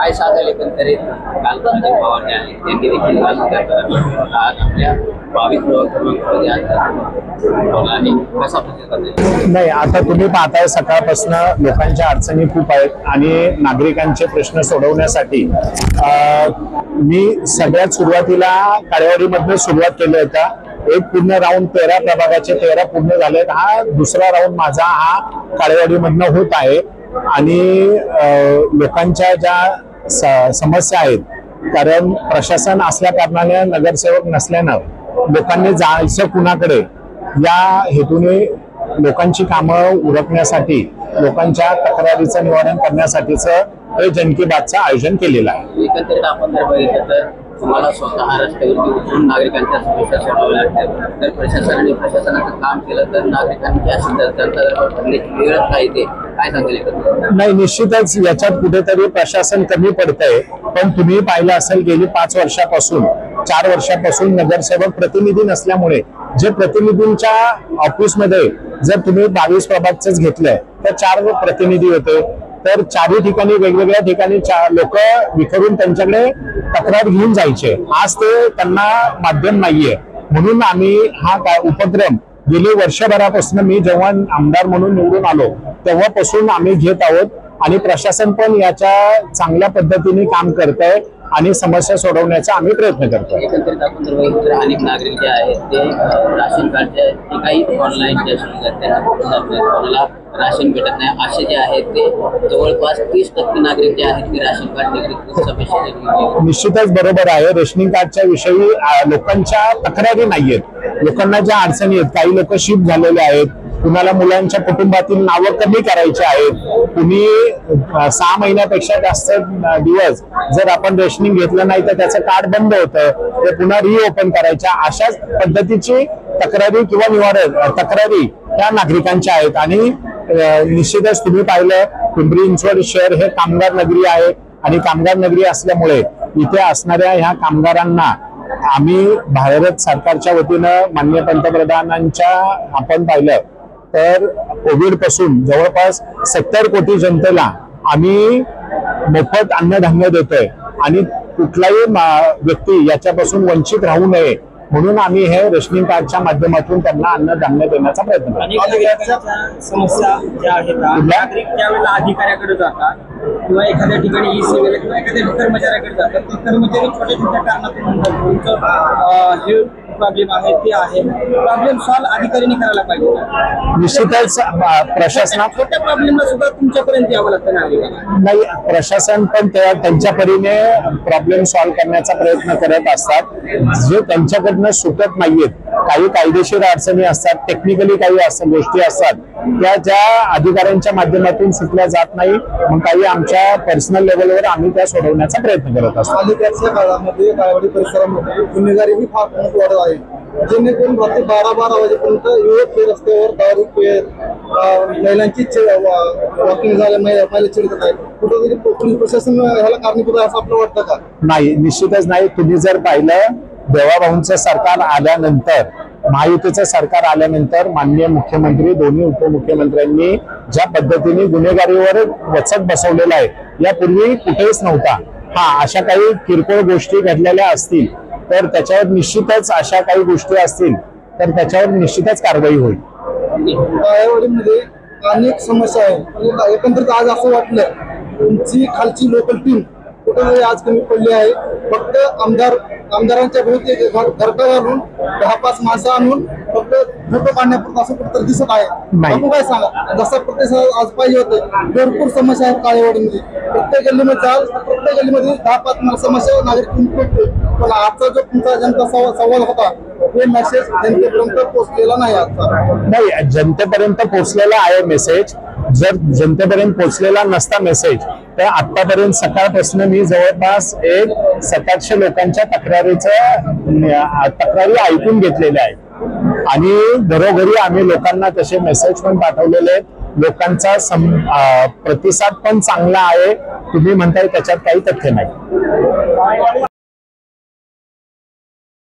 काय सांगाल एकंदरीत काल अजित पवार जे आहेत त्यांनी देखील आज आपल्या 22 क्रमांकामध्ये आणि कसा प्रतिसाद नाही, आता तुम्ही पाहताय सकाळपासून लोकांच्या अडचणी खूप आहेत आणि नागरिकांचे प्रश्न सोडवण्यासाठी मी सगळ्यात सुरुवातीला काळेवाडीमधून सुरुवात केली होता। एक पूर्ण राऊंड 13 प्रभागाचे 13 पूर्ण झालेत। हा दुसरा राऊंड माझा हा काळेवाडीमधून होत आहे आणि लोकांच्या ज्या समस्या आहेत, कारण प्रशासन असल्या कारणाने नगरसेवक नसल्यानं लोकांनी जायचं कुणाकडे या हेतूने लोकांची कामं उरकण्यासाठी लोकांच्या तक्रारीचं निवारण करण्यासाठीचं हे जन की बातचं आयोजन केलेलं आहे। एकंदरीत आपण जर बघितलं तर तुम्हाला स्वतः रस्त्यावरती उतरून नागरिकांच्या समस्या सोडवाव्या लागतात। तर प्रशासनाचं काम केलं तर नागरिकांच्या वेळ काय ते काय सांगेल? नाही, निश्चितच याच्यात कुठेतरी प्रशासन कमी पडतंय। पण तुम्ही पाहिलं असेल गेली 5 वर्षापासून 4 वर्षापासून नगरसेवक प्रतिनिधी नसल्यामुळे जे प्रतिनिधींच्या ऑफिसमध्ये जर तुम्ही 22 प्रभागच घेतलंय तर 4 प्रतिनिधी होते, तर 4ही ठिकाणी वेगवेगळ्या ठिकाणी लोक विखरून त्यांच्याकडे तक्रार घेऊन जायचे। आज ते त्यांना माध्यम नाहीये, म्हणून आम्ही हा उपक्रम गेली वर्षभरापासून मी जेव्हा आमदार म्हणून निवडून आलो तेव्हापासून आम्ही घेत आहोत आणि प्रशासन पण याच्या चांगल्या पद्धतीने काम करतंय आणि समस्या सोडवण्याचा आम्ही प्रयत्न करतोय। एकंदरीत आपण जर बघितलं तर अनेक नागरिक जे आहेत ते राशन कार्डचे काही ऑनलाईन जे त्यांना राशन भेटत नाही असे जे आहेत ते जवळपास 30% नागरिक जे आहेत ते राशन कार्ड निश्चितच बरोबर आहे। रेशनिंग कार्डच्या विषयी लोकांच्या तक्रारी नाहीयेत, लोकांना ज्या अडचणी आहेत, काही लोक शिफ्ट झालेले आहेत, कुणाला मुलांच्या कुटुंबातील नावं कमी करायची आहेत, कुणी 6 महिन्यापेक्षा जास्त दिवस जर आपण रेशनिंग घेतलं नाही तर त्याचं कार्ड बंद होतं, ते पुन्हा रिओपन करायच्या, अशाच पद्धतीची तक्रारी किंवा निवारण तक्रारी त्या नागरिकांच्या आहेत। आणि निश्चितच तुम्ही पाहिलं पिंपरी चिंचवड शहर हे कामगार नगरी आहे आणि कामगार नगरी असल्यामुळे इथे असणाऱ्या ह्या कामगारांना आम्ही भारत सरकारच्या वतीनं माननीय पंतप्रधानांच्या आपण पाहिलं तर कोविड पासून जवळपास 70 कोटी जनतेला आम्ही मोफत अन्नधान्य देतोय आणि कुठलाही व्यक्ती याच्यापासून वंचित राहू नये म्हणून आम्ही हे रेशनिंग कार्डच्या माध्यमातून त्यांना अन्नधान्य देण्याचा प्रयत्न करतो। समस्या ज्या आहेत नागरिक त्यावेळेला अधिकाऱ्याकडे जातात किंवा एखाद्या ठिकाणी ई सेवेला किंवा एखाद्या कर्मचाऱ्याकडे जातात, ते कर्मचारी छोट्या छोट्या कारणातून हे प्रॉब्लेम आहे ते आहे, प्रॉब्लेम सॉल्व्ह अधिकाऱ्यांनी करायला पाहिजे। निश्चितच प्रशासनात छोट्या प्रॉब्लेमला सुद्धा तुमच्यापर्यंत यावं लागतं नागरिकांना। नाही, प्रशासन पण त्यांच्या परीने प्रॉब्लेम सॉल्व्ह करण्याचा प्रयत्न करत असतात, जे त्यांच्याकडनं सुटत नाहीयेत। काही कायदेशीर अडचणी असतात, टेक्निकली काही गोष्टी असतात त्या ज्या अधिकाऱ्यांच्या माध्यमातून सुटल्या जात नाही, मग काही आमच्या पर्सनल लेवलवर आम्ही त्या सोडवण्याचा प्रयत्न करत असतो। अलीकडच्या काळामध्ये काळेवाडी परिसरामध्ये गुन्हेगारी फार वाढत आहे, जेणेकरून रात्री 12 वाजेपर्यंत युवक रस्त्यावर दारू पित महिलांची वॉकिंग झाल्या महिला चिडत आहे। कुठेतरी पोलीस प्रशासन ह्याला कारणीभूत आहे असं आपलं वाटतं का? नाही, निश्चितच नाही। तुम्ही जर पाहिलं देवाभाऊंचं सरकार आल्यानंतर, महायुतीचं सरकार आल्यानंतर माननीय मुख्यमंत्री दोन्ही उपमुख्यमंत्र्यांनी ज्या पद्धतीने गुन्हेगारीवर वचक बसवलेला आहे यापूर्वी कुठेच नव्हता। हा, अशा काही किरकोळ गोष्टी घडलेल्या असतील तर त्याच्यावर निश्चितच, अशा काही गोष्टी असतील तर त्याच्यावर निश्चितच कारवाई होईल। काळेवाडीमध्ये अनेक समस्या आहेत, एकंदरीत आज असं वाटलं तुमची खालची लोकल टीम कुठेतरी आज कमी पडली आहे। फक्त आमदारांच्या भोवती घरटा घालून 10-5 माणसं आणून फक्त फोटो काढण्यापुरतं असं कुठं दिसत आहे। बाबू काय सांगा, जसा प्रतिसाद आज पाहिजे होते, भरपूर समस्या आहेत काळेवाडीमध्ये। प्रत्येक गल्लीमध्ये जाल, प्रत्येक गल्लीमध्ये 10-5 समस्या नागरिक भेटते, पण आजचा जो तुमचा जनता संवाद होता हे मेसेज जनतेपर्यंत पोहोचलेला नाही। आजचा नाही, जनतेपर्यंत पोहोचलेला आहे मेसेज। जर जनतेपर्यंत पोहोचलेला नसता मेसेज तर आतापर्यंत सकाळपासून मी जवळपास 700 लोकांच्या तक्रारी ऐकून घेतलेल्या आहेत आणि घरोघरी आम्ही लोकांना तसे मेसेज पण पाठवलेले आहेत। लोकांचा प्रतिसाद पण चांगला आहे। तुम्ही म्हणताय त्याच्यात काही तथ्य नाही।